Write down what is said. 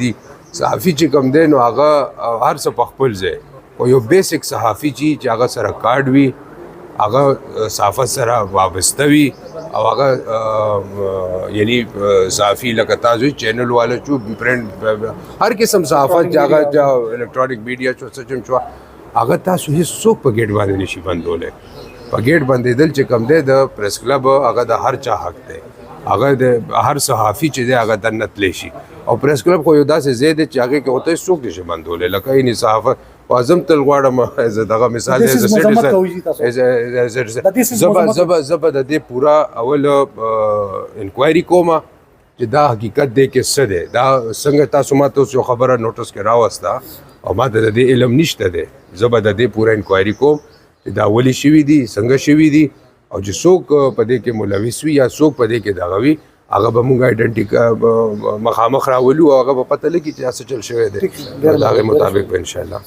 دي صحافي چې کوم دی نو هغه هر څه په خپل ځای او یو بیسیک صحافي چې هغه سره کارډ وي هغه صحافت سره وابسته وي او هغه یعنی صحافي لکه تاسو چینل والا چې پرنټ هر قسم صحافت چې هغه الکترونیک میډیا چې څه شو هغه تاسو هیڅوک په ګیټ باندې نشي بندولی په ګیټ بندېدل چې کوم دی د پریس کلب هغه د هر چا حق دی هغه د هر صحافي چې دی هغه دننه تللی شي او پریس کلب خو یو داسې ځای دی چې هغې کې ورته هېڅوک نشي بندولی لکه یعنې صحافت واظم تل غواړم زه دغه مثال زه به د دې پوره اول انکوایري کومه چې دا حقیقت دی کې څه دی دا څنګه تاسو ما ته اوس یو خبره نوټس کې راوسته او ما ته د دې علم نشته دی زه به د دې پوره انکوایري کوم چې دا ولې شوي دي څنګه شوي دي او چې څوک په دې کې ملوث وي یا څوک په دې کې دغه وي هغه به مونږ مخامخ راولو او هغه به پته لګي چې څه چل شوی دی د هغې مطابق به انشاءالله